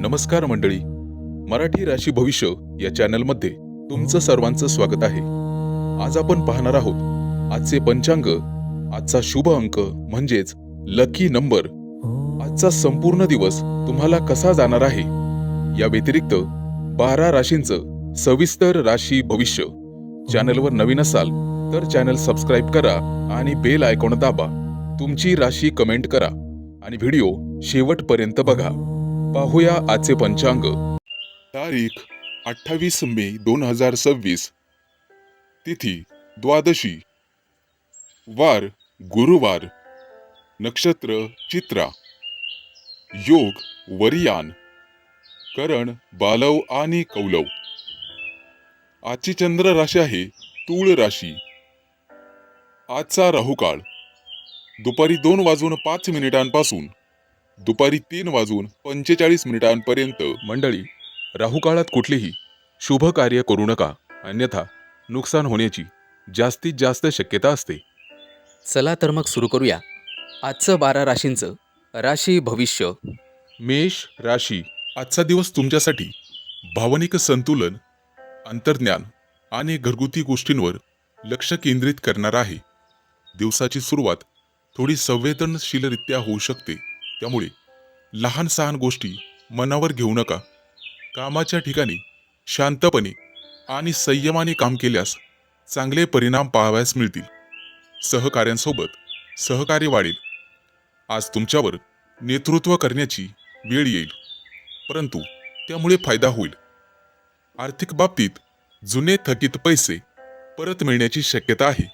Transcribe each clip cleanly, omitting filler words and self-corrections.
नमस्कार मंडळी, मराठी राशी भविष्य या चॅनलमध्ये तुमचं सर्वांचं स्वागत आहे. आज आपण पाहणार आहोत आजचे पंचांग, आजचा शुभ अंक म्हणजेच लकी नंबर, आजचा संपूर्ण दिवस तुम्हाला कसा जाणार आहे. या व्यतिरिक्त 12 राशींचं सविस्तर राशी भविष्य. चॅनलवर नवीन असाल तर चॅनल सबस्क्राईब करा आणि बेल आयकॉन दाबा. तुमची राशी कमेंट करा आणि व्हिडिओ शेवटपर्यंत बघा. पाहूया आजचे पंचांग. तारीख 28 मे 2026. तिथी द्वादशी. वार गुरुवार. नक्षत्र चित्रा. योग वरियान. करण बालव आणि कौलव. आजची चंद्र राशी आहे तूळ राशी. आजचा राहुकाळ दुपारी 2:05 दुपारी 3:45 मंडळी, राहुकाळात कुठलीही शुभ कार्य करू नका, अन्यथा नुकसान होण्याची जास्तीत जास्त शक्यता असते. चला तर मग सुरू करूया आजचं 12 राशींचं राशी भविष्य. मेष राशी. आजचा दिवस तुमच्यासाठी भावनिक संतुलन, अंतर्ज्ञान आणि घरगुती गोष्टींवर लक्ष केंद्रित करणार आहे. दिवसाची सुरुवात थोडी संवेदनशीलरित्या होऊ शकते, त्यामुळे लहान सहान गोष्टी मनावर घेऊ नका. कामाच्या ठिकाणी शांतपणे आणि संयमाने काम केल्यास चांगले परिणाम पाहावयास मिळतील. सहकाऱ्यांसोबत सहकार्य वाढेल. आज तुमच्यावर नेतृत्व करण्याची वेळ येईल, परंतु त्यामुळे फायदा होईल. आर्थिक बाबतीत जुने थकीत पैसे परत मिळण्याची शक्यता आहे.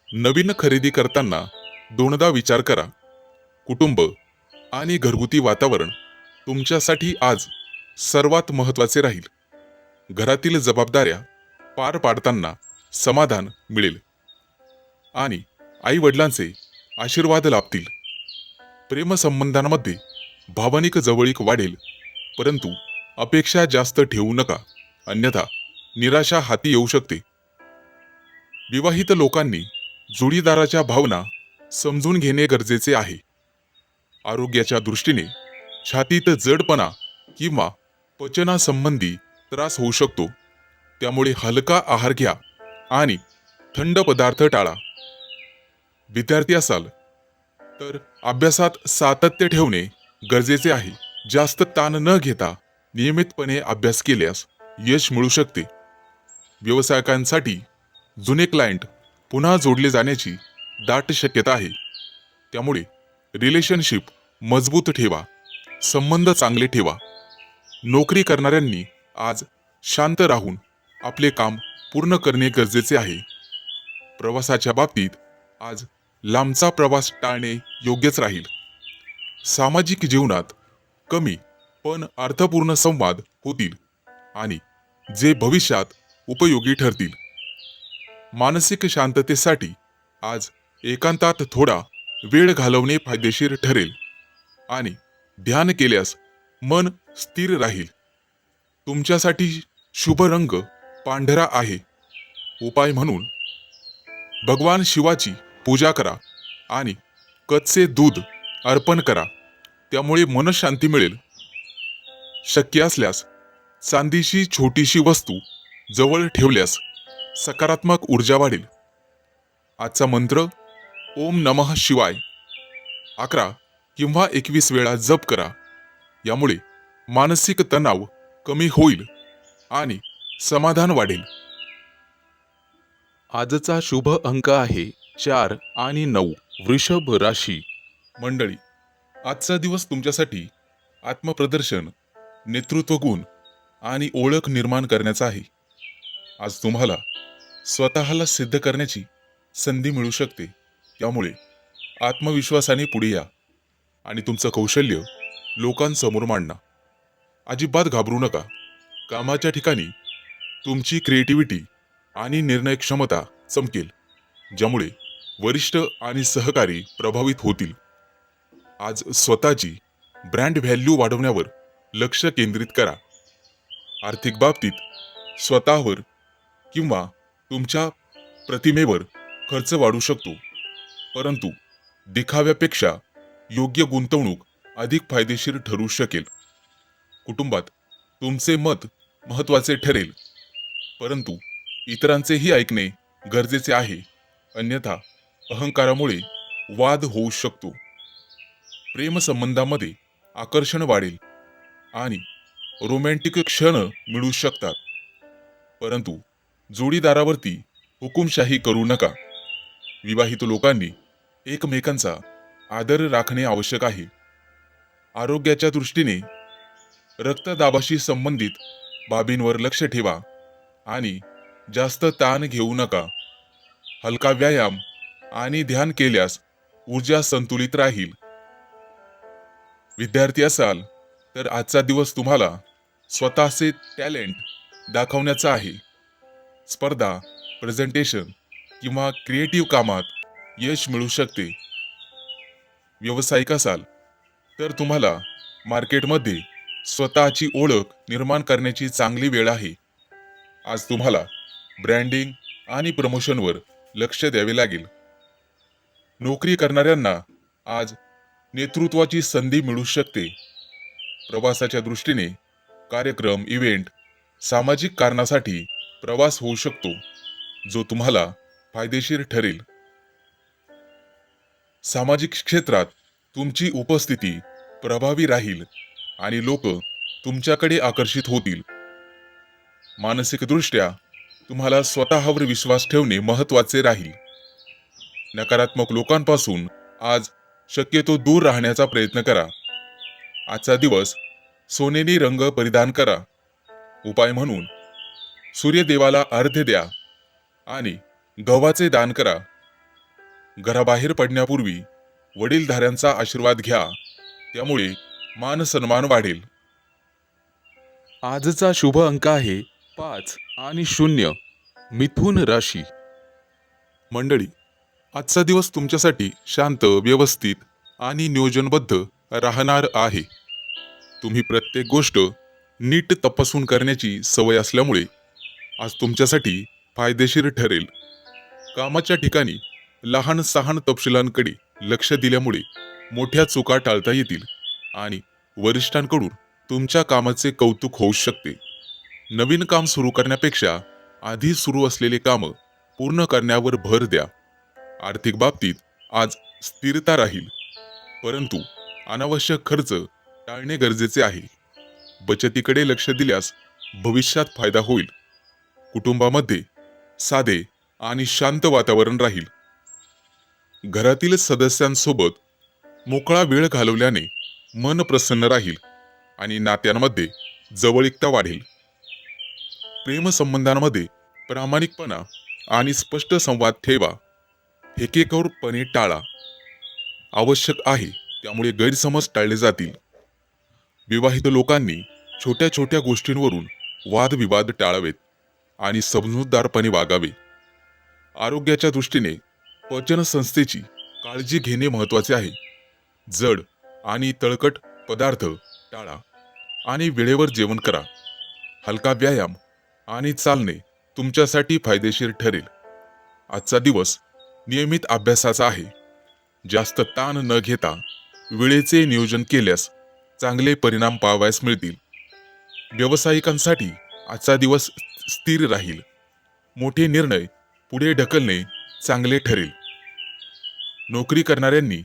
नवीन खरेदी करताना दोनदा विचार करा. कुटुंब आणि घरगुती वातावरण तुमच्यासाठी आज सर्वात महत्त्वाचे राहील. घरातील जबाबदाऱ्या पार पाडताना समाधान मिळेल आणि आई वडिलांचे आशीर्वाद लाभतील. प्रेमसंबंधांमध्ये भावनिक जवळीक वाढेल, परंतु अपेक्षा जास्त ठेवू नका, अन्यथा निराशा हाती येऊ शकते. विवाहित लोकांनी जोडीदाराच्या भावना समजून घेणे गरजेचे आहे. आरोग्याच्या दृष्टीने छातीत जडपणा किंवा पचनासंबंधी त्रास होऊ शकतो, त्यामुळे हलका आहार घ्या आणि थंड पदार्थ टाळा. विद्यार्थी असाल तर अभ्यासात सातत्य ठेवणे गरजेचे आहे. जास्त ताण न घेता नियमितपणे अभ्यास केल्यास यश मिळू शकते. व्यावसायिकांसाठी जुने क्लायंट पुन्हा जोडले जाण्याची दाट शक्यता आहे, त्यामुळे रिलेशनशिप मजबूत ठेवा, संबंध चांगले ठेवा. नोकरी करणाऱ्यांनी आज शांत राहून आपले काम पूर्ण करणे गरजेचे आहे. प्रवासाच्या बाबतीत आज लांबचा प्रवास टाळणे योग्यच राहील. सामाजिक जीवनात कमी पण अर्थपूर्ण संवाद होतील आणि जे भविष्यात उपयोगी ठरतील. मानसिक शांततेसाठी आज एकांतात थोडा वेळ घालवणे फायदेशीर ठरेल आणि ध्यान केल्यास मन स्थिर राहील. तुमच्यासाठी शुभ रंग पांढरा आहे. उपाय म्हणून भगवान शिवाची पूजा करा आणि कच्चे दूध अर्पण करा, त्यामुळे मनशांती मिळेल. शक्य असल्यास चांदीची छोटीशी वस्तू जवळ ठेवल्यास सकारात्मक ऊर्जा वाढेल. आजचा मंत्र ओम नमः शिवाय 11 किंवा 21 वेळा जप करा. यामुळे मानसिक तणाव कमी होईल आणि समाधान वाढेल. आजचा शुभ अंक आहे 4 आणि 9. वृषभ राशी. मंडळी, आजचा दिवस तुमच्यासाठी आत्मप्रदर्शन, नेतृत्व गुण आणि ओळख निर्माण करण्याचा आहे. आज तुम्हाला स्वतःला सिद्ध करण्याची संधी मिळू शकते, त्यामुळे आत्मविश्वासाने पुढे या आणि तुमचं कौशल्य लोकांसमोर मांडा. अजिबात घाबरू नका. कामाच्या ठिकाणी तुमची क्रिएटिव्हिटी आणि निर्णय क्षमता चमकेल, ज्यामुळे वरिष्ठ आणि सहकारी प्रभावित होतील. आज स्वतःची ब्रँड व्हॅल्यू वाढवण्यावर लक्ष केंद्रित करा. आर्थिक बाबतीत स्वतःवर किंवा तुमच्या प्रतिमेवर खर्च वाढू शकतो, परंतु दिखाव्यापेक्षा योग्य गुंतवणूक अधिक फायदेशीर ठरू शकेल. कुटुंबात तुमचे मत महत्त्वाचे ठरेल, परंतु इतरांचेही ऐकणे गरजेचे आहे, अन्यथा अहंकारामुळे वाद होऊ शकतो. प्रेमसंबंधामध्ये आकर्षण वाढेल आणि रोमॅन्टिक क्षण मिळू शकतात, परंतु जोडीदारावरती हुकुमशाही करू नका. विवाहित लोकांनी एकमेकांचा आदर राखणे आवश्यक आहे. आरोग्याच्या दृष्टीने रक्तदाबाशी संबंधित बाबींवर लक्ष ठेवा आणि जास्त ताण घेऊ नका. हलका व्यायाम आणि ध्यान केल्यास ऊर्जा संतुलित राहील. विद्यार्थी असाल तर आजचा दिवस तुम्हाला स्वतःचे टॅलेंट दाखवण्याचा आहे. स्पर्धा, प्रेझेंटेशन किंवा क्रिएटिव्ह कामात यश मिळू शकते. व्यावसायिक असाल तर तुम्हाला मार्केटमध्ये स्वतःची ओळख निर्माण करण्याची चांगली वेळ आहे. आज तुम्हाला ब्रँडिंग आणि प्रमोशनवर लक्ष द्यावे लागेल. नोकरी करणाऱ्यांना आज नेतृत्वाची संधी मिळू शकते. प्रवासाच्या दृष्टीने कार्यक्रम, इव्हेंट, सामाजिक कारणासाठी प्रवास होऊ शकतो, जो तुम्हाला फायदेशीर ठरेल. सामाजिक क्षेत्रात तुमची उपस्थिती प्रभावी राहील आणि लोक तुमच्याकडे आकर्षित होतील. मानसिकदृष्ट्या तुम्हाला स्वतःवर विश्वास ठेवणे महत्त्वाचे राहील. नकारात्मक लोकांपासून आज शक्यतो दूर राहण्याचा प्रयत्न करा. आजचा दिवस सोनेरी रंग परिधान करा. उपाय म्हणून सूर्यदेवाला अर्घ्य द्या आणि गव्हाचे दान करा. घराबाहेर पडण्यापूर्वी वडीलधाऱ्यांचा आशीर्वाद घ्या, त्यामुळे मान सन्मान वाढेल. आजचा शुभ अंक आहे 5 आणि 0. मिथुन राशी. मंडळी, आजचा दिवस तुमच्यासाठी शांत, व्यवस्थित आणि नियोजनबद्ध राहणार आहे. तुम्ही प्रत्येक गोष्ट नीट तपासून करण्याची सवय असल्यामुळे आज तुमच्यासाठी फायदेशीर ठरेल. कामाच्या ठिकाणी लहान सहान तपशिलांकडे लक्ष दिल्यामुळे मोठ्या चुका टाळता येतील आणि वरिष्ठांकडून तुमच्या कामाचे कौतुक होऊ शकते. नवीन काम सुरू करण्यापेक्षा आधी सुरू असलेले कामं पूर्ण करण्यावर भर द्या. आर्थिक बाबतीत आज स्थिरता राहील, परंतु अनावश्यक खर्च टाळणे गरजेचे आहे. बचतीकडे लक्ष दिल्यास भविष्यात फायदा होईल. कुटुंबामध्ये साधे आणि शांत वातावरण राहील. घरातील सदस्यांसोबत मोकळा वेळ घालवल्याने मन प्रसन्न राहील आणि नात्यांमध्ये जवळीकता वाढेल. प्रेमसंबंधांमध्ये प्रामाणिकपणा आणि स्पष्ट संवाद ठेवा. हेकेखोरपणे टाळा. आवश्यक आहे त्यामुळे गैरसमज टाळले जातील. विवाहित लोकांनी छोट्या छोट्या गोष्टींवरून वादविवाद टाळावेत आणि समजूतदारपणे वागावे. आरोग्याच्या दृष्टीने पचन संस्थेची काळजी घेणे महत्त्वाचे आहे. जड आणि तळकट पदार्थ टाळा आणि वेळेवर जेवण करा. हलका व्यायाम आणि चालणे तुमच्यासाठी फायदेशीर ठरेल. आजचा दिवस नियमित अभ्यासाचा आहे. जास्त ताण न घेता वेळेचे नियोजन केल्यास चांगले परिणाम पाहावयास मिळतील. व्यावसायिकांसाठी आजचा दिवस स्थिर राहील. मोठे निर्णय पुढे ढकलणे चांगले ठरेल. नोकरी करणाऱ्यांनी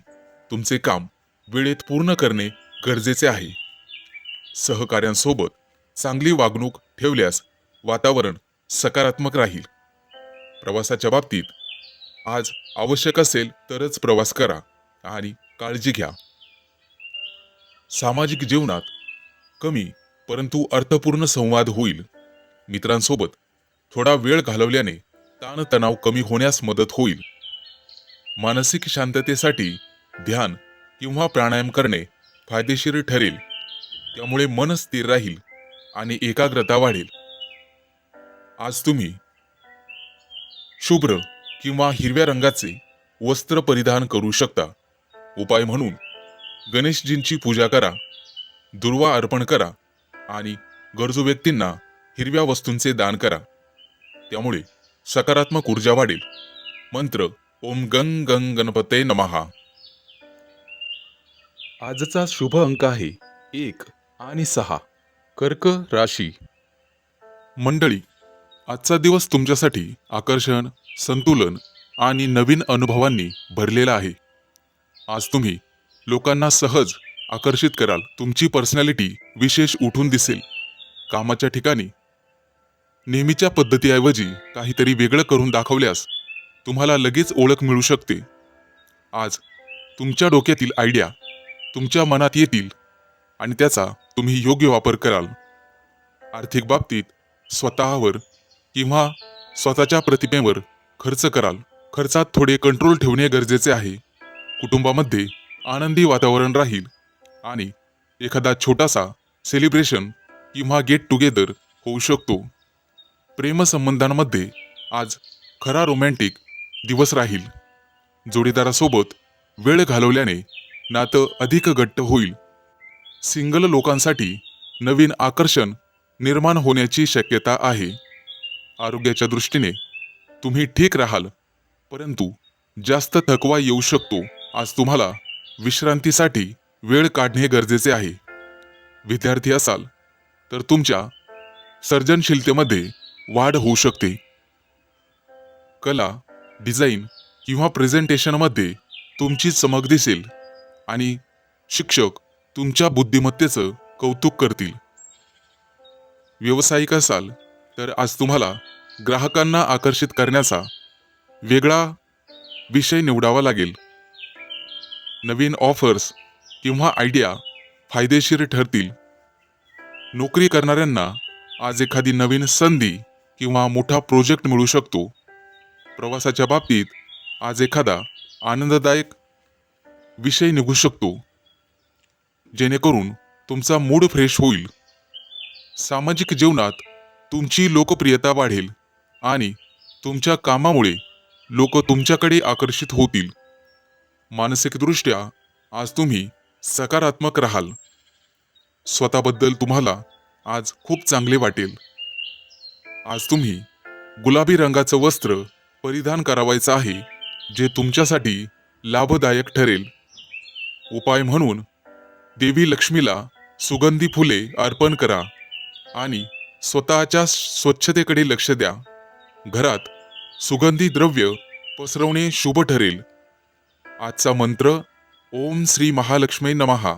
तुमचे काम वेळेत पूर्ण करणे गरजेचे आहे. सहकाऱ्यांसोबत चांगली वागणूक ठेवल्यास वातावरण सकारात्मक राहील. प्रवासाच्या बाबतीत आज आवश्यक असेल तरच प्रवास करा आणि काळजी घ्या. सामाजिक जीवनात कमी परंतु अर्थपूर्ण संवाद होईल. मित्रांसोबत थोडा वेळ घालवल्याने ताणतणाव कमी होण्यास मदत होईल. मानसिक शांततेसाठी ध्यान किंवा प्राणायाम करणे फायदेशीर ठरेल, त्यामुळे मन स्थिर राहील आणि एकाग्रता वाढेल. आज तुम्ही शुभ्र किंवा हिरव्या रंगाचे वस्त्र परिधान करू शकता. उपाय म्हणून गणेशजींची पूजा करा, दुर्वा अर्पण करा आणि गरजू व्यक्तींना हिरव्या वस्तूंचे दान करा, त्यामुळे सकारात्मक ऊर्जा वाढेल. मंत्र ओम गंग गंग गणपते नमः. आजचा शुभ अंक आहे 1 आणि 6. कर्क राशी. मंडळी, आजचा दिवस तुमच्यासाठी आकर्षण, संतुलन आणि नवीन अनुभवांनी भरलेला आहे. आज तुम्ही लोकांना सहज आकर्षित कराल. तुमची पर्सनॅलिटी विशेष उठून दिसेल. कामाच्या ठिकाणी नेहमीच्या पद्धतीऐवजी काहीतरी वेगळं करून दाखवल्यास तुम्हाला लगेच ओळख मिळू शकते. आज तुमच्या डोक्यातील आयडिया तुमच्या मनात येतील आणि त्याचा तुम्ही योग्य वापर कराल. आर्थिक बाबतीत स्वतःवर किंवा स्वतःच्या प्रतिमेवर खर्च कराल. खर्चात थोडे कंट्रोल ठेवणे गरजेचे आहे. कुटुंबामध्ये आनंदी वातावरण राहील आणि एखादा छोटासा सेलिब्रेशन किंवा गेट टुगेदर होऊ शकतो. प्रेमसंबंधांमध्ये आज खरा रोमॅन्टिक दिवस राहील. जोडीदारासोबत वेळ घालवल्याने नातं अधिक घट्ट होईल. सिंगल लोकांसाठी नवीन आकर्षण निर्माण होण्याची शक्यता आहे. आरोग्याच्या दृष्टीने तुम्ही ठीक राहाल, परंतु जास्त थकवा येऊ शकतो. आज तुम्हाला विश्रांतीसाठी वेळ काढणे गरजेचे आहे. विद्यार्थी असाल तर तुमच्या सर्जनशीलतेमध्ये वाढ होऊ शकते. कला, डिझाईन किंवा प्रेझेंटेशनमध्ये तुमची चमक दिसेल आणि शिक्षक तुमच्या बुद्धिमत्तेचं कौतुक करतील. व्यावसायिक असाल तर आज तुम्हाला ग्राहकांना आकर्षित करण्याचा वेगळा विषय निवडावा लागेल. नवीन ऑफर्स किंवा आयडिया फायदेशीर ठरतील. नोकरी करणाऱ्यांना आज एखादी नवीन संधी किंवा मोठा प्रोजेक्ट मिळू शकतो. प्रवासाच्या बाबतीत आज एखादा आनंददायक विषय निघू शकतो, जेणेकरून तुमचा मूड फ्रेश होईल. सामाजिक जीवनात तुमची लोकप्रियता वाढेल आणि तुमच्या कामामुळे लोक तुमच्याकडे आकर्षित होतील. मानसिकदृष्ट्या आज तुम्ही सकारात्मक राहाल. स्वतःबद्दल तुम्हाला आज खूप चांगले वाटेल. आज तुम्ही गुलाबी रंगाचं वस्त्र परिधान करावायचं आहे, जे तुमच्यासाठी लाभदायक ठरेल. उपाय म्हणून देवी लक्ष्मीला सुगंधी फुले अर्पण करा आणि स्वतःच्या स्वच्छतेकडे लक्ष द्या. घरात सुगंधी द्रव्य पसरवणे शुभ ठरेल. आजचा मंत्र ओम श्री महालक्ष्मी नमः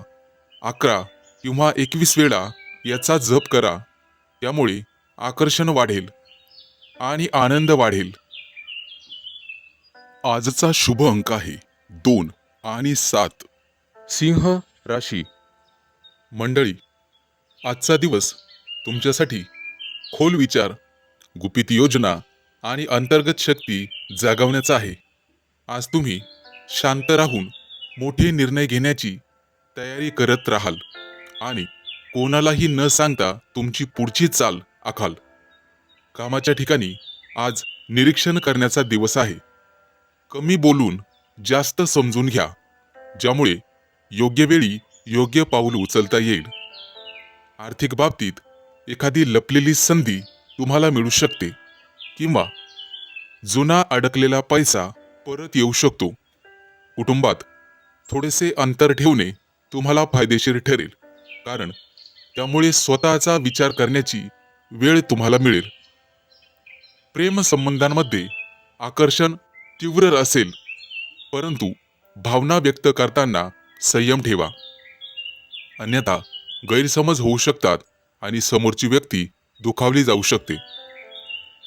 11 किंवा 21 वेळा याचा जप करा. त्यामुळे आकर्षण वाढेल आणि आनंद वाढेल. आजचा शुभ अंक आहे 2 आणि 7. सिंह राशी. मंडळी, आजचा दिवस तुमच्यासाठी खोल विचार, गुपित योजना आणि अंतर्गत शक्ती जागवण्याचा आहे. आज तुम्ही शांत राहून मोठे निर्णय घेण्याची तयारी करत राहाल आणि कोणालाही न सांगता तुमची पुढची चाल आखाल. कामाच्या ठिकाणी आज निरीक्षण करण्याचा दिवस आहे. कमी बोलून जास्त समजून घ्या, ज्यामुळे योग्य वेळी योग्य पाऊल उचलता येईल. आर्थिक बाबतीत एखादी लपलेली संधी तुम्हाला मिळू शकते किंवा जुना अडकलेला पैसा परत येऊ शकतो. कुटुंबात थोडेसे अंतर ठेवणे तुम्हाला फायदेशीर ठरेल, कारण त्यामुळे स्वतःचा विचार करण्याची वेळ तुम्हाला मिळेल. प्रेम संबंधांमध्ये आकर्षण तीव्र असेल, परंतु भावना व्यक्त करताना संयम ठेवा, अन्यथा गैरसमज होऊ शकतात आणि समोरची व्यक्ती दुखावली जाऊ शकते.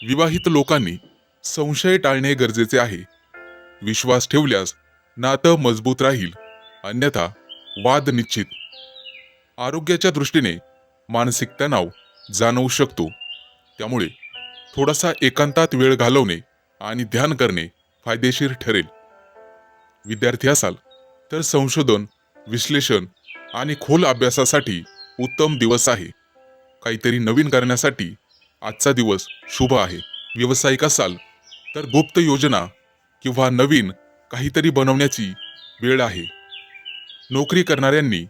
विवाहित लोकांनी संशय टाळणे गरजेचे आहे. विश्वास ठेवल्यास नातं मजबूत राहील, अन्यथा वाद निश्चित. आरोग्याच्या दृष्टीने मानसिक तणाव जाणवू शकतो, त्यामुळे थोडासा एकांतात वेळ घालवणे आणि ध्यान करणे फायदेशीर ठरेल. विद्यार्थी असाल तर संशोधन, विश्लेषण आणि खोल अभ्यासासाठी उत्तम दिवस आहे. काहीतरी नवीन करण्यासाठी आजचा दिवस शुभ आहे. व्यावसायिक असाल तर गुप्त योजना किंवा नवीन काहीतरी बनवण्याची वेळ आहे. नोकरी करणाऱ्यांनी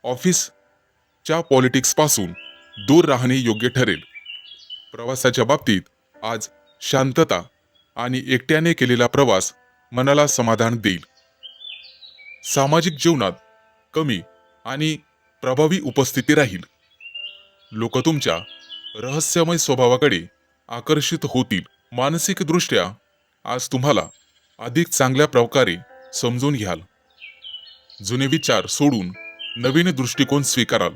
ऑफिसच्या पॉलिटिक्सपासून दूर राहणे योग्य ठरेल. प्रवासाच्या बाबतीत आज शांतता आणि एकट्याने केलेला प्रवास मनाला समाधान देईल. सामाजिक जीवनात कमी आणि प्रभावी उपस्थिती राहील. लोक तुमच्या रहस्यमय स्वभावाकडे आकर्षित होतील. मानसिकदृष्ट्या आज तुम्हाला अधिक चांगल्या प्रकारे समजून घ्याल. जुने विचार सोडून नवीन दृष्टिकोन स्वीकाराल.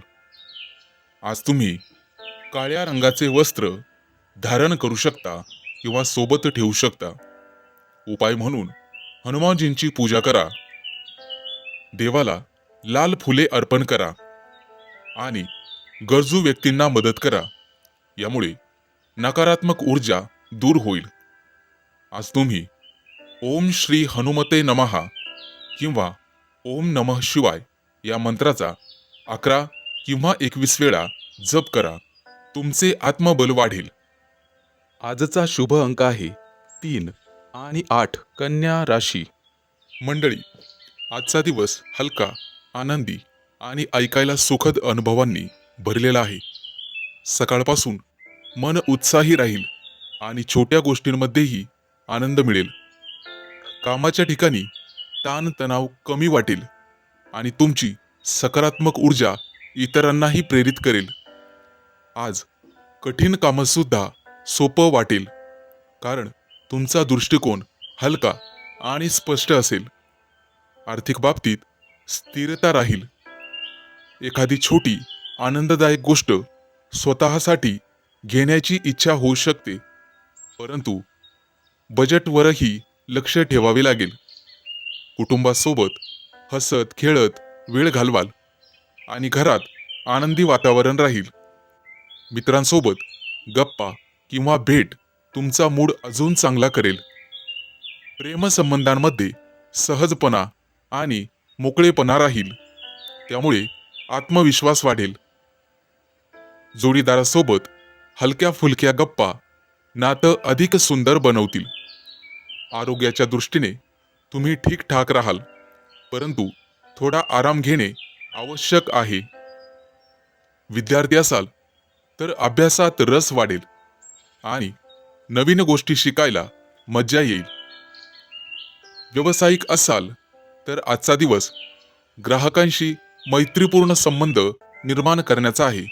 आज तुम्ही काळ्या रंगाचे वस्त्र धारण करू शकता किंवा सोबत ठेवू शकता. उपाय म्हणून हनुमानजींची पूजा करा. देवाला लाल फुले अर्पण करा आणि गरजू व्यक्तींना मदत करा. यामुळे नकारात्मक ऊर्जा दूर होईल. आज तुम्ही ओम श्री हनुमते नमः किंवा ओम नमः शिवाय या मंत्राचा 11 किंवा 21 वेळा जप करा. तुमचे आत्मबल वाढेल. आजचा शुभ अंक आहे 3 आणि 8. कन्या राशी. मंडळी, आजचा दिवस हलका, आनंदी आणि ऐकायला सुखद अनुभवांनी भरलेला आहे. सकाळपासून मन उत्साही राहील आणि छोट्या गोष्टींमध्येही आनंद मिळेल. कामाच्या ठिकाणी ताणतणाव कमी वाटेल आणि तुमची सकारात्मक ऊर्जा इतरांनाही प्रेरित करेल. आज कठीण कामसुद्धा सोपं वाटेल, कारण तुमचा दृष्टिकोन हलका आणि स्पष्ट असेल. आर्थिक बाबतीत स्थिरता राहील. एखादी छोटी आनंददायक गोष्ट स्वतःसाठी घेण्याची इच्छा होऊ शकते, परंतु बजेटवरही लक्ष ठेवावे लागेल. कुटुंबासोबत हसत खेळत वेळ घालवाल आणि घरात आनंदी वातावरण राहील. मित्रांसोबत गप्पा किंवा भेट तुमचा मूड अजून चांगला करेल. प्रेमसंबंधांमध्ये सहजपणा आणि मोकळेपणा राहील, त्यामुळे आत्मविश्वास वाढेल. जोडीदारासोबत हलक्या फुलक्या गप्पा नातं अधिक सुंदर बनवतील. आरोग्याच्या दृष्टीने तुम्ही ठीकठाक राहाल, परंतु थोडा आराम घेणे आवश्यक आहे. विद्यार्थी असाल तर अभ्यासात रस वाढेल आणि नवीन गोष्टी शिकायला मज्जा येईल. व्यावसायिक असाल तर आजचा दिवस ग्राहकांशी मैत्रीपूर्ण संबंध निर्माण करण्याचा आहे.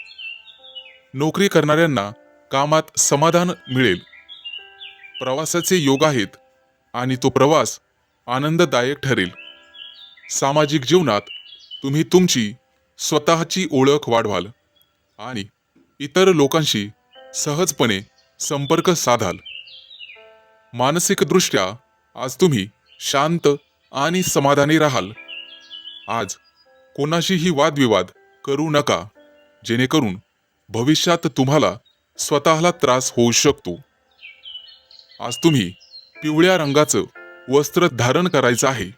नोकरी करणाऱ्यांना कामात समाधान मिळेल. प्रवासाचे योग आहेत आणि तो प्रवास आनंददायक ठरेल. सामाजिक जीवनात तुम्ही तुमची स्वतःची ओळख वाढवाल आणि इतर लोकांशी सहजपणे संपर्क साधाल. मानसिकदृष्ट्या आज तुम्ही शांत आणि समाधानी राहाल. आज कोणाशीही वादविवाद करू नका, जेणेकरून भविष्यात तुम्हाला स्वतःला त्रास होऊ शकतो. आज तुम्ही पिवळ्या रंगाचं वस्त्र धारण करायचं आहे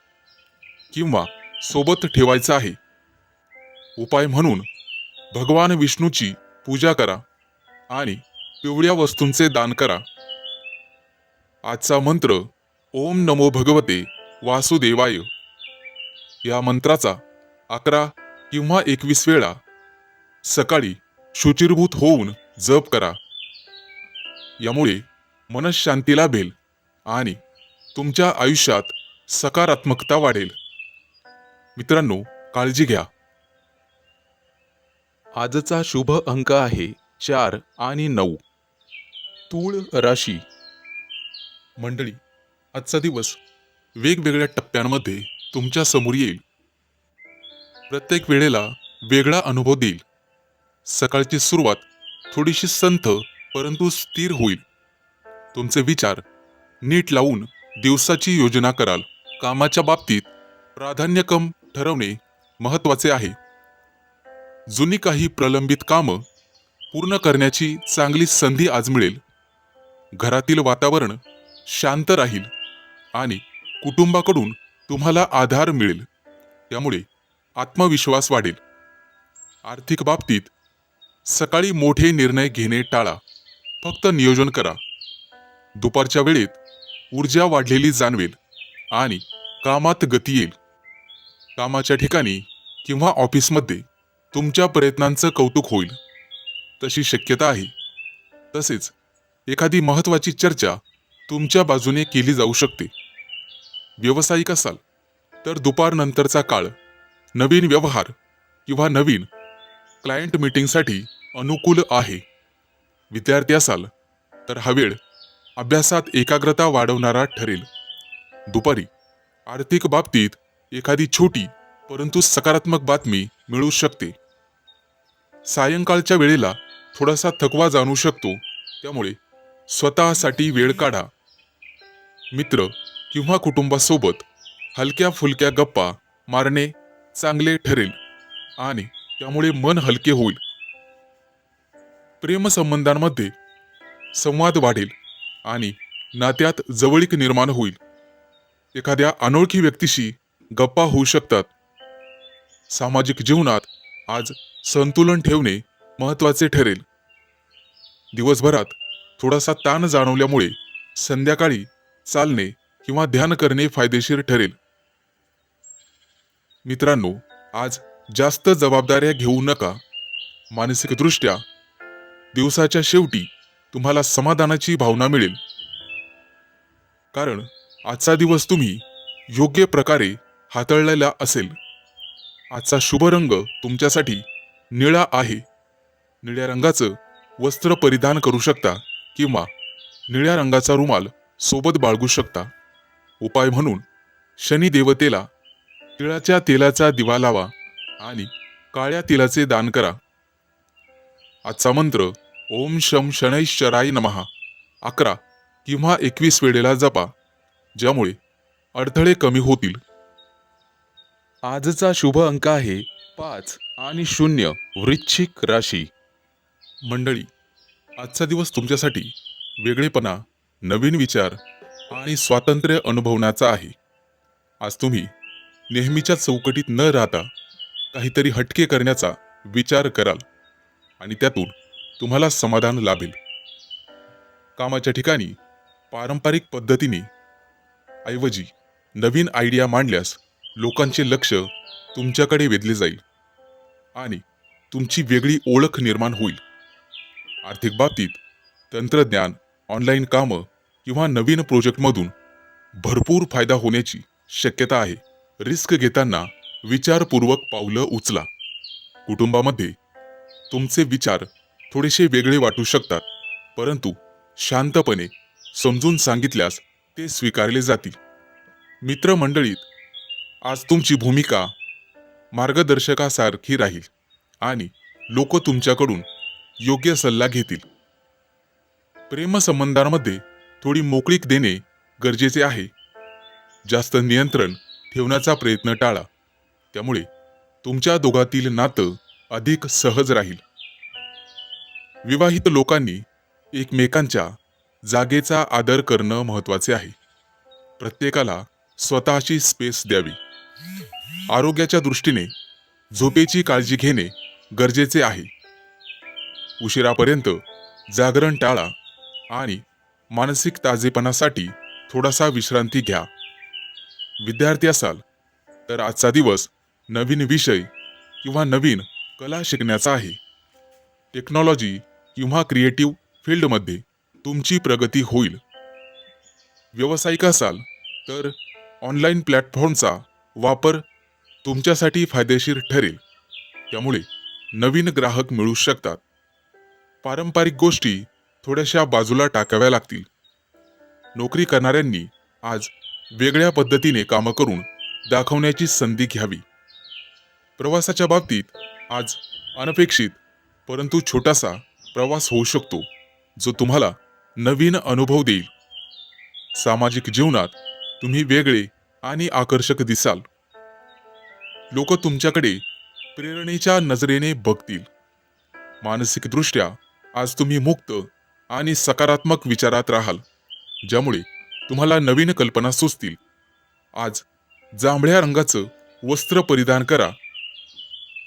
किंवा सोबत ठेवायचं आहे. उपाय म्हणून भगवान विष्णूची पूजा करा आणि पिवळ्या वस्तूंचे दान करा. आजचा मंत्र ओम नमो भगवते वासुदेवाय या मंत्राचा 11 किंवा 21 वेळा सकाळी शुचिर्भूत होऊन जप करा. यामुळे मनःशांती लाभेल आणि तुमच्या आयुष्यात सकारात्मकता वाढेल. मित्रांनो, काळजी घ्या. आजचा शुभ अंक आहे 4 आणि 9. तूळ राशी. मंडळी, आजचा दिवस वेगवेगळ्या टप्प्यांमध्ये तुमच्या समोर येईल. प्रत्येक वेळेला वेगळा अनुभव देईल. सकाळची सुरुवात थोडीशी संथ परंतु स्थिर होईल. तुमचे विचार नीट लावून दिवसाची योजना कराल. कामाच्या बाबतीत प्राधान्यक्रम ठरवणे महत्त्वाचे आहे. जुनी काही प्रलंबित कामं पूर्ण करण्याची चांगली संधी आज मिळेल. घरातील वातावरण शांत राहील आणि कुटुंबाकडून तुम्हाला आधार मिळेल, त्यामुळे आत्मविश्वास वाढेल. आर्थिक बाबतीत सकाळी मोठे निर्णय घेणे टाळा, फक्त नियोजन करा. दुपारच्या वेळेत ऊर्जा वाढलेली जाणवेल आणि कामात गती येईल. कामाच्या ठिकाणी किंवा ऑफिसमध्ये तुमच्या प्रयत्नांचं कौतुक होईल, तशी शक्यता आहे. तसेच एखादी महत्त्वाची चर्चा तुमच्या बाजूने केली जाऊ शकते. व्यावसायिक असाल तर दुपारनंतरचा काळ नवीन व्यवहार किंवा नवीन क्लायंट मीटिंगसाठी अनुकूल आहे. विद्यार्थी असाल तर हा वेळ अभ्यासात एकाग्रता वाढवणारा ठरेल. दुपारी आर्थिक बाबतीत एखादी छोटी परंतु सकारात्मक बातमी मिळू शकते. सायंकाळच्या वेळेला थोडासा थकवा जाणू शकतो, त्यामुळे स्वतःसाठी वेळ काढा. मित्र किंवा कुटुंबासोबत हलक्या फुलक्या गप्पा मारणे चांगले ठरेल आणि त्यामुळे मन हलके होईल. प्रेमसंबंधांमध्ये संवाद वाढेल आणि नात्यात जवळीक निर्माण होईल. एखाद्या अनोळखी व्यक्तीशी गप्पा होऊ शकतात. सामाजिक जीवनात आज संतुलन ठेवणे महत्त्वाचे ठरेल. दिवसभरात थोडासा ताण जाणवल्यामुळे संध्याकाळी चालणे किंवा ध्यान करणे फायदेशीर ठरेल. मित्रांनो, आज जास्त जबाबदाऱ्या घेऊ नका. मानसिकदृष्ट्या दिवसाच्या शेवटी तुम्हाला समाधानाची भावना मिळेल, कारण आजचा दिवस तुम्ही योग्य प्रकारे हाताळलेला असेल. आजचा शुभ रंग तुमच्यासाठी निळा आहे. निळ्या रंगाचं वस्त्र परिधान करू शकता किंवा निळ्या रंगाचा रुमाल सोबत बाळगू शकता. उपाय म्हणून शनी देवतेला तिळाच्या तेलाचा दिवा लावा आणि काळ्या तिळाचे दान करा. आजचा मंत्र ओम शम शनैश्चराय नमः 11 किंवा 21 वेळेला जपा, ज्यामुळे अडथळे कमी होतील. आजचा शुभ अंक आहे 5 आणि 0. वृश्चिक राशी. मंडळी, आजचा दिवस तुमच्यासाठी वेगळेपणा, नवीन विचार आणि स्वातंत्र्य अनुभवण्याचा आहे. आज तुम्ही नेहमीच्या चौकटीत न राहता काहीतरी हटके करण्याचा विचार कराल आणि त्यातून तुम्हाला समाधान लाभेल. कामाच्या ठिकाणी पारंपरिक पद्धतीने ऐवजी नवीन आयडिया मांडल्यास लोकांचे लक्ष तुमच्याकडे वेधले जाईल आणि तुमची वेगळी ओळख निर्माण होईल. आर्थिक बाबतीत तंत्रज्ञान, ऑनलाईन कामं किंवा नवीन प्रोजेक्टमधून भरपूर फायदा होण्याची शक्यता आहे. रिस्क घेताना विचारपूर्वक पावलं उचला. कुटुंबामध्ये तुमचे विचार थोडेसे वेगळे वाटू शकतात, परंतु शांतपणे समजून सांगितल्यास ते स्वीकारले जातील. मित्रमंडळीत आज तुमची भूमिका मार्गदर्शकासारखी राहील आणि लोक तुमच्याकडून योग्य सल्ला घेतील. प्रेमसंबंधांमध्ये थोडी मोकळीक देणे गरजेचे आहे. जास्त नियंत्रण ठेवण्याचा प्रयत्न टाळा, त्यामुळे तुमच्या दोघातील नातं अधिक सहज राहील. विवाहित लोकांनी एकमेकांच्या जागेचा आदर करणं महत्त्वाचे आहे. प्रत्येकाला स्वतःची स्पेस द्यावी. आरोग्याच्या दृष्टीने झोपेची काळजी घेणे गरजेचे आहे. उशिरापर्यंत जागरण टाळा आणि मानसिक ताजेपणासाठी थोडासा विश्रांती घ्या. विद्यार्थी असाल तर आजचा दिवस नवीन विषय किंवा नवीन कला शिकण्याचा आहे. टेक्नॉलॉजी किंवा क्रिएटिव्ह फील्डमध्ये तुमची प्रगती होईल. व्यावसायिक असाल तर ऑनलाईन प्लॅटफॉर्मचा वापर तुमच्यासाठी फायदेशीर ठरेल, त्यामुळे नवीन ग्राहक मिळू शकतात. पारंपरिक गोष्टी थोड्याशा बाजूला टाकाव्या लागतील. नोकरी करणाऱ्यांनी आज वेगळ्या पद्धतीने कामं करून दाखवण्याची संधी घ्यावी. प्रवासाच्या बाबतीत आज अनपेक्षित परंतु छोटासा प्रवास होऊ शकतो, जो तुम्हाला नवीन अनुभव देईल. सामाजिक जीवनात तुम्ही वेगळे आणि आकर्षक दिसाल. लोक तुमच्याकडे प्रेरणेच्या नजरेने बघतील. मानसिकदृष्ट्या आज तुम्ही मुक्त आणि सकारात्मक विचारात राहाल, ज्यामुळे तुम्हाला नवीन कल्पना सुचतील. आज जांभळ्या रंगाचं वस्त्र परिधान करा.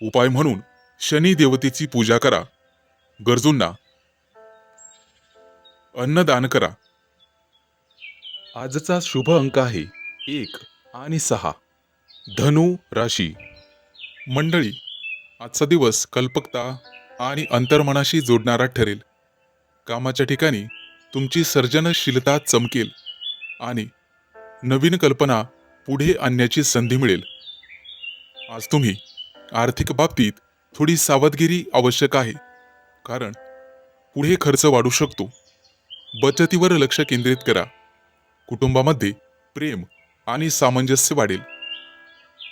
उपाय म्हणून शनी देवतेची पूजा करा. गरजूंना अन्नदान करा. आजचा शुभ अंक आहे 1 आणि 6. धनु राशी. मंडळी, आजचा दिवस कल्पकता आणि अंतर्मनाशी जोडणारा ठरेल. कामाच्या ठिकाणी तुमची सर्जनशीलता चमकेल आणि नवीन कल्पना पुढे आणण्याची संधी मिळेल. आज तुम्ही आर्थिक बाबतीत थोडी सावधगिरी आवश्यक आहे, कारण पुढे खर्च वाढू शकतो. बचतीवर लक्ष केंद्रित करा. कुटुंबामध्ये प्रेम आणि सामंजस्य वाढेल.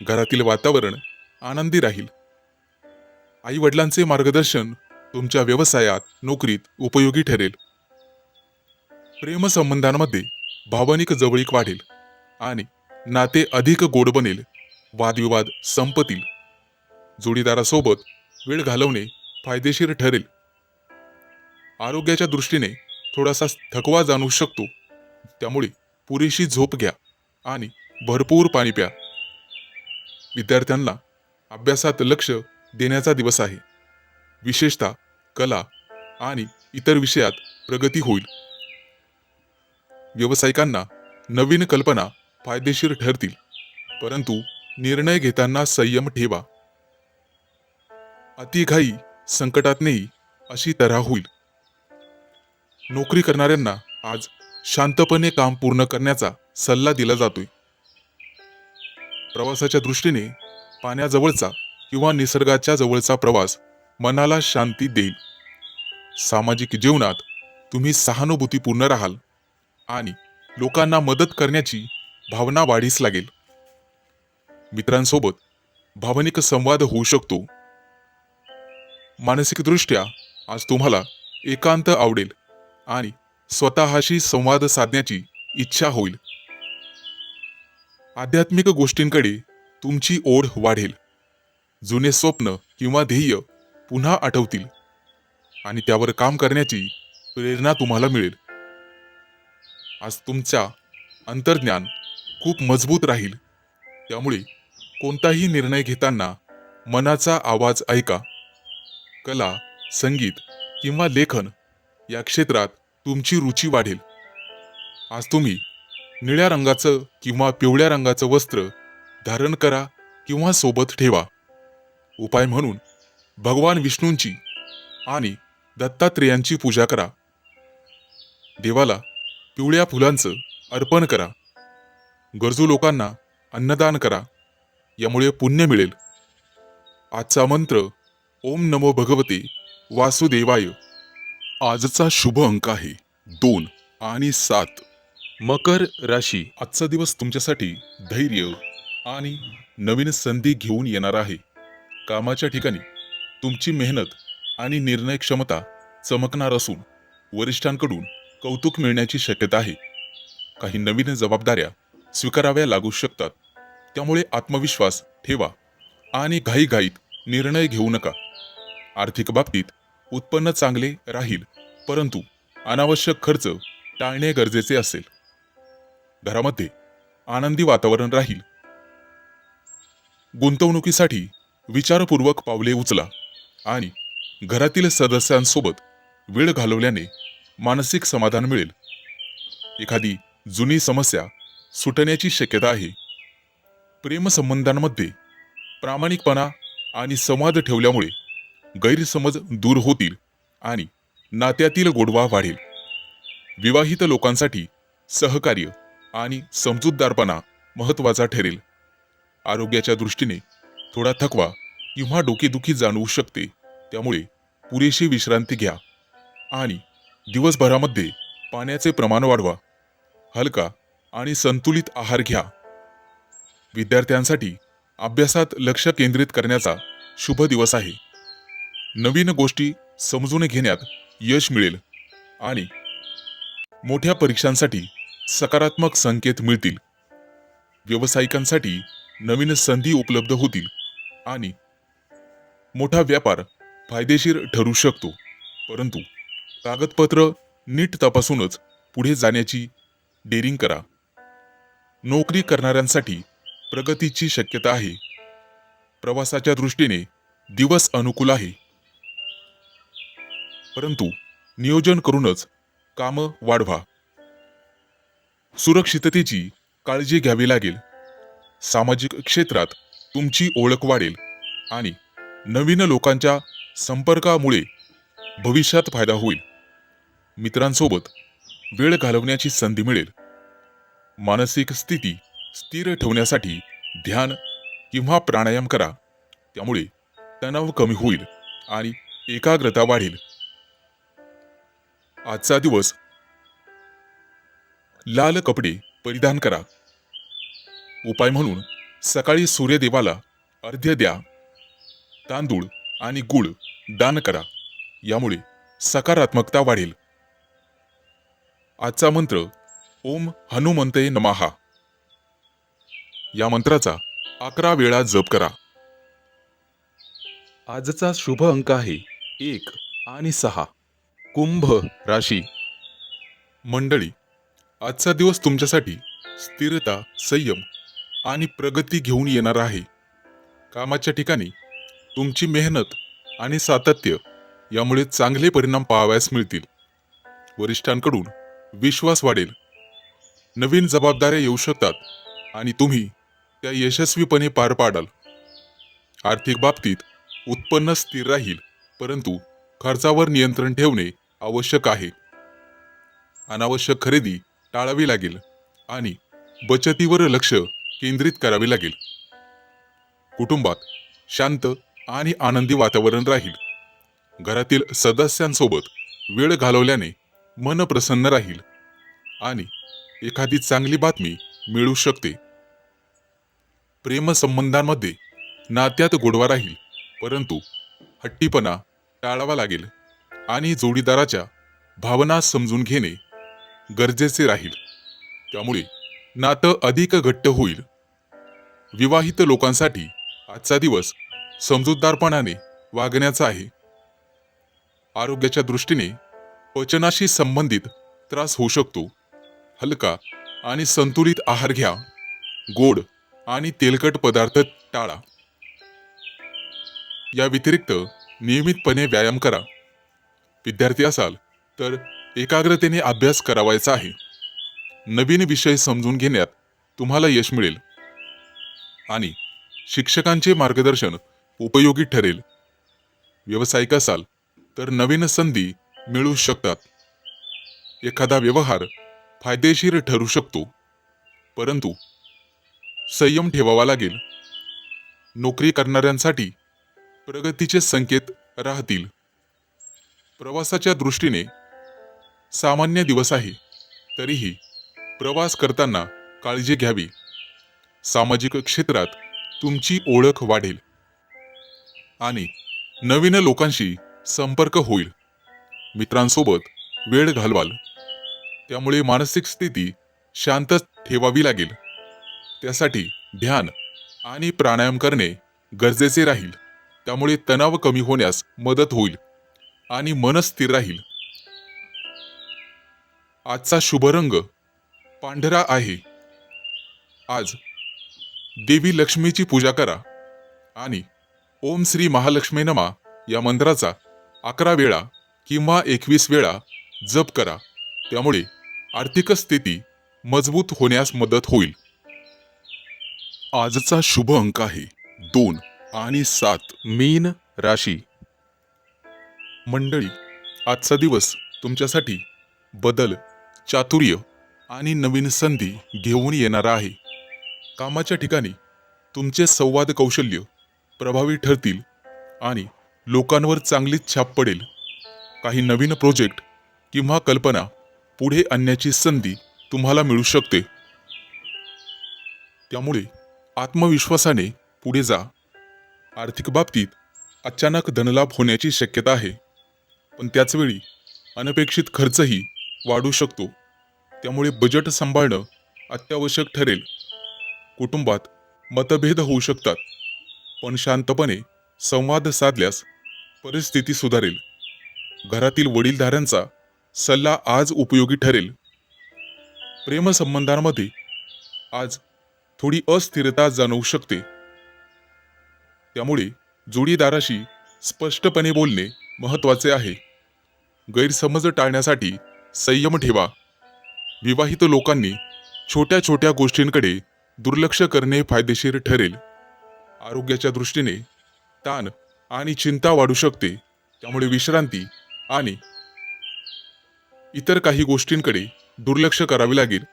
घरातील वातावरण आनंदी राहील. आई वडिलांचे मार्गदर्शन तुमच्या व्यवसायात, नोकरीत उपयोगी ठरेल. प्रेमसंबंधांमध्ये भावनिक जवळीक वाढेल आणि नाते अधिक गोड बनेल. वादविवाद संपतील. जोडीदारासोबत वेळ घालवणे फायदेशीर ठरेल. आरोग्याच्या दृष्टीने थोडासा थकवा जाणवू शकतो, त्यामुळे पुरेशी झोप घ्या आणि भरपूर पाणी प्या. विद्यार्थ्यांना अभ्यासात लक्ष देण्याचा दिवस आहे. विशेषतः कला आणि इतर विषयात प्रगती होईल. व्यावसायिकांना नवीन कल्पना फायदेशीर ठरतील, परंतु निर्णय घेताना संयम ठेवा. अतिघाई संकटात नेई अशी तऱ्हा होईल. नोकरी करणाऱ्यांना आज शांतपणे काम पूर्ण करण्याचा सल्ला दिला जातोय. प्रवासाच्या दृष्टीने पाण्याजवळचा किंवा निसर्गाच्या जवळचा प्रवास मनाला शांती देईल. सामाजिक जीवनात तुम्ही सहानुभूतीपूर्ण राहाल आणि लोकांना मदत करण्याची भावना वाढीस लागेल. मित्रांसोबत भावनिक संवाद होऊ शकतो. मानसिकदृष्ट्या आज तुम्हाला एकांत आवडेल आणि स्वतःशी संवाद साधण्याची इच्छा होईल. आध्यात्मिक गोष्टींकडे तुमची ओढ वाढेल. जुने स्वप्न किंवा ध्येय पुन्हा आठवतील आणि त्यावर काम करण्याची प्रेरणा तुम्हाला मिळेल. आज तुमचा अंतर्ज्ञान खूप मजबूत राहील, त्यामुळे कोणताही निर्णय घेताना मनाचा आवाज ऐका. कला, संगीत किंवा लेखन या क्षेत्रात तुमची रुची वाढेल. आज तुम्ही निळ्या रंगाचं किंवा पिवळ्या रंगाचं वस्त्र धारण करा किंवा सोबत ठेवा. उपाय म्हणून भगवान विष्णूंची आणि दत्तात्रेयांची पूजा करा. देवाला पिवळ्या फुलांचं अर्पण करा. गरजू लोकांना अन्नदान करा, यामुळे पुण्य मिळेल. आजचा मंत्र ओम नमो भगवते वासुदेवाय. आजचा शुभ अंक आहे 2 आणि 7. मकर राशी. आजचा दिवस तुमच्यासाठी धैर्य आणि नवीन संधी घेऊन येणार आहे. कामाच्या ठिकाणी तुमची मेहनत आणि निर्णय क्षमता चमकणार असून वरिष्ठांकडून कौतुक मिळण्याची शक्यता आहे. काही नवीन जबाबदाऱ्या स्वीकाराव्या लागू शकतात, त्यामुळे आत्मविश्वास ठेवा आणि घाईघाईत निर्णय घेऊ नका. आर्थिक बाबतीत उत्पन्न चांगले राहील, परंतु अनावश्यक खर्च टाळणे गरजेचे असेल. घरामध्ये आनंदी वातावरण राहील. गुंतवणुकीसाठी विचारपूर्वक पावले उचला आणि घरातील सदस्यांसोबत वेळ घालवल्याने मानसिक समाधान मिळेल. एखादी जुनी समस्या सुटण्याची शक्यता आहे. प्रेमसंबंधांमध्ये प्रामाणिकपणा आणि संवाद ठेवल्यामुळे गैरसमज दूर होतील आणि नात्यातील गोडवा वाढेल. विवाहित लोकांसाठी सहकार्य आणि समजूतदारपणा महत्त्वाचा ठरेल. आरोग्याच्या दृष्टीने थोडा थकवा किंवा डोकेदुखी जाणवू शकते, त्यामुळे पुरेशी विश्रांती घ्या आणि दिवसभरामध्ये पाण्याचे प्रमाण वाढवा. हलका आणि संतुलित आहार घ्या. विद्यार्थ्यांसाठी अभ्यासात लक्ष केंद्रित करण्याचा शुभ दिवस आहे. नवीन गोष्टी समजून घेण्यात यश मिळेल आणि मोठ्या परीक्षांसाठी सकारात्मक संकेत मिळतील. व्यावसायिकांसाठी नवीन संधी उपलब्ध होतील आणि मोठा व्यापार फायदेशीर ठरू शकतो, परंतु कागदपत्र नीट तपासूनच पुढे जाण्याची डेअरिंग करा. नोकरी करणाऱ्यांसाठी प्रगतीची शक्यता आहे. प्रवासाच्या दृष्टीने दिवस अनुकूल आहे, परंतु नियोजन करूनच कामं वाढवा. सुरक्षिततेची काळजी घ्यावी लागेल. सामाजिक क्षेत्रात तुमची ओळख वाढेल आणि नवीन लोकांच्या संपर्कामुळे भविष्यात फायदा होईल. मित्रांसोबत वेळ घालवण्याची संधी मिळेल. मानसिक स्थिती स्थिर ठेवण्यासाठी ध्यान, किंवा प्राणायाम करा. त्यामुळे तणाव कमी होईल आणि एकाग्रता वाढेल. आजचा दिवस लाल कपडे परिधान करा. उपाय म्हणून सकाळी सूर्यदेवाला अर्घ्य द्या. तांदूळ आणि गुळ दान करा. यामुळे सकारात्मकता वाढेल. आजचा मंत्र ओम हनुमंते नमः. या मंत्राचा 11 वेळा जप करा. आजचा शुभ अंक आहे 1 आणि 6. कुंभ राशी. मंडळी, आजचा दिवस तुमच्यासाठी स्थिरता, संयम आणि प्रगती घेऊन येणार आहे. कामाच्या ठिकाणी तुमची मेहनत आणि सातत्य यामुळे चांगले परिणाम पाहावयास मिळतील. वरिष्ठांकडून विश्वास वाढेल. नवीन जबाबदाऱ्या येऊ शकतात आणि तुम्ही त्या यशस्वीपणे पार पाडाल. आर्थिक बाबतीत उत्पन्न स्थिर राहील, परंतु खर्चावर नियंत्रण ठेवणे आवश्यक आहे. अनावश्यक खरेदी टाळावी लागेल आणि बचतीवर लक्ष केंद्रित करावे लागेल. कुटुंबात शांत आणि आनंदी वातावरण राहील. घरातील सदस्यांसोबत वेळ घालवल्याने मन प्रसन्न राहील आणि एखादी चांगली बातमी मिळू शकते. प्रेमसंबंधांमध्ये नात्यात गोडवा राहील, परंतु हट्टीपणा टाळावा लागेल आणि जोडीदाराच्या भावना समजून घेणे गरजेचे राहील. त्यामुळे नातं अधिक घट्ट होईल. विवाहित लोकांसाठी आजचा दिवस समजूतदारपणाने वागण्याचा आहे. आरोग्याच्या दृष्टीने पचनाशी संबंधित त्रास होऊ शकतो. हलका आणि संतुलित आहार घ्या. गोड आणि तेलकट पदार्थ टाळा. या व्यतिरिक्त नियमितपणे व्यायाम करा. विद्यार्थी असाल तर एकाग्रतेने अभ्यास करावायचा आहे. नवीन विषय समजून घेण्यात तुम्हाला यश मिळेल आणि शिक्षकांचे मार्गदर्शन उपयोगी ठरेल. व्यावसायिक असाल तर नवीन संधी मिळू शकतात. एखादा व्यवहार फायदेशीर ठरू शकतो, परंतु संयम ठेवावा लागेल. नोकरी करणाऱ्यांसाठी प्रगतीचे संकेत राहतील. प्रवासाच्या दृष्टीने सामान्य दिवस आहे, तरीही प्रवास करताना काळजी घ्यावी. सामाजिक क्षेत्रात तुमची ओळख वाढेल आणि नवीन लोकांशी संपर्क होईल. मित्रांसोबत वेळ घालवाल, त्यामुळे मानसिक स्थिती शांत ठेवावी लागेल. त्यासाठी ध्यान आणि प्राणायाम करणे गरजेचे राहील. त्यामुळे तणाव कमी होण्यास मदत होईल आणि मन स्थिर राहील. आजचा शुभ रंग पांढरा आहे. आज देवी लक्ष्मीची पूजा करा आणि ओम श्री महालक्ष्मी नमा या मंत्राचा 11 वेळा किंवा 21 वेळा जप करा. त्यामुळे आर्थिक स्थिती मजबूत होण्यास मदत होईल. आजचा शुभ अंक आहे 2 आणि 7. मीन राशी. मंडळी, आजचा दिवस तुमच्यासाठी बदल, चातुर्य आणि नवीन संधी घेऊन येणारा आहे. कामाच्या ठिकाणी तुमचे संवाद कौशल्य प्रभावी ठरतील आणि लोकांवर चांगलीच छाप पडेल. काही नवीन प्रोजेक्ट किंवा कल्पना पुढे आणण्याची संधी तुम्हाला मिळू शकते. त्यामुळे आत्मविश्वासाने पुढे जा. आर्थिक बाबतीत अचानक धनलाभ होण्याची शक्यता आहे, पण त्याचवेळी अनपेक्षित खर्चही वाढू शकतो. त्यामुळे बजेट सांभाळणं अत्यावश्यक ठरेल. कुटुंबात मतभेद होऊ शकतात, पण शांतपणे संवाद साधल्यास परिस्थिती सुधारेल. घरातील वडीलधाऱ्यांचा सल्ला आज उपयोगी ठरेल. प्रेमसंबंधांमध्ये आज थोडी अस्थिरता जाणवू शकते. त्यामुळे जोडीदाराशी स्पष्टपणे बोलणे महत्त्वाचे आहे. गैरसमज टाळण्यासाठी संयम ठेवा. विवाहित लोकांनी छोट्या छोट्या गोष्टींकडे दुर्लक्ष करणे फायदेशीर ठरेल. आरोग्याच्या दृष्टीने ताण आणि चिंता वाढू शकते. त्यामुळे विश्रांती आणि इतर काही गोष्टींकडे दुर्लक्ष करावे लागेल.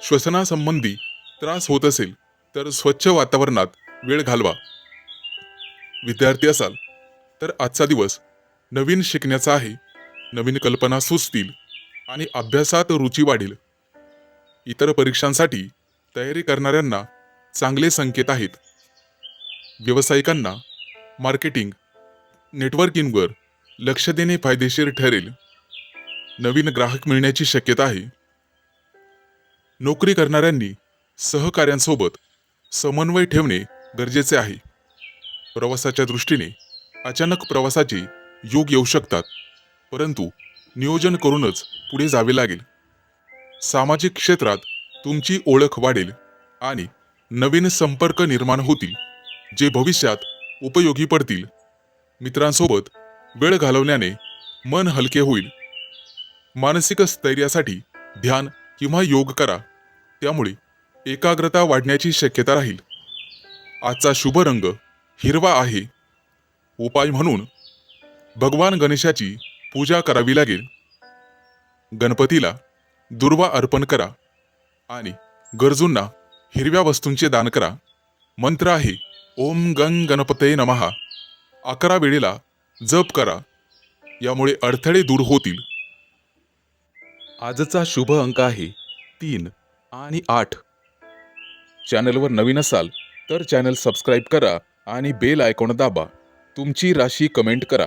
श्वसनासंबंधी त्रास होत असेल तर स्वच्छ वातावरणात वेळ घालवा. विद्यार्थी असाल तर आजचा दिवस नवीन शिकण्याचा आहे. नवीन कल्पना सुचतील आणि अभ्यासात रुची वाढेल. इतर परीक्षांसाठी तयारी करणाऱ्यांना चांगले संकेत आहेत. व्यावसायिकांना मार्केटिंग, नेटवर्किंगवर लक्ष देणे फायदेशीर ठरेल. नवीन ग्राहक मिळण्याची शक्यता आहे. नोकरी करणाऱ्यांनी सहकाऱ्यांसोबत समन्वय ठेवणे गरजेचे आहे. प्रवासाच्या दृष्टीने अचानक प्रवासाचे योग येऊ शकतात, परंतु नियोजन करूनच पुढे जावे लागेल. सामाजिक क्षेत्रात तुमची ओळख वाढेल आणि नवीन संपर्क निर्माण होतील, जे भविष्यात उपयोगी पडतील. मित्रांसोबत वेळ घालवल्याने मन हलके होईल. मानसिक स्थैर्यासाठी ध्यान किंवा योग करा, त्यामुळे एकाग्रता वाढण्याची शक्यता राहील. आजचा शुभ रंग हिरवा आहे. उपाय म्हणून भगवान गणेशाची पूजा करावी लागेल. गणपतीला दुर्वा अर्पण करा आणि गरजूंना हिरव्या वस्तूंचे दान करा. मंत्र आहे ओम गंग गणपते नमः. 11 वेळेला जप करा, यामुळे अडथळे दूर होतील. आजचा शुभ अंक आहे 3 आणि 8. चॅनलवर नवीन असाल तर चॅनल सबस्क्राईब करा आणि बेल आयकॉन दाबा. तुमची राशी कमेंट करा.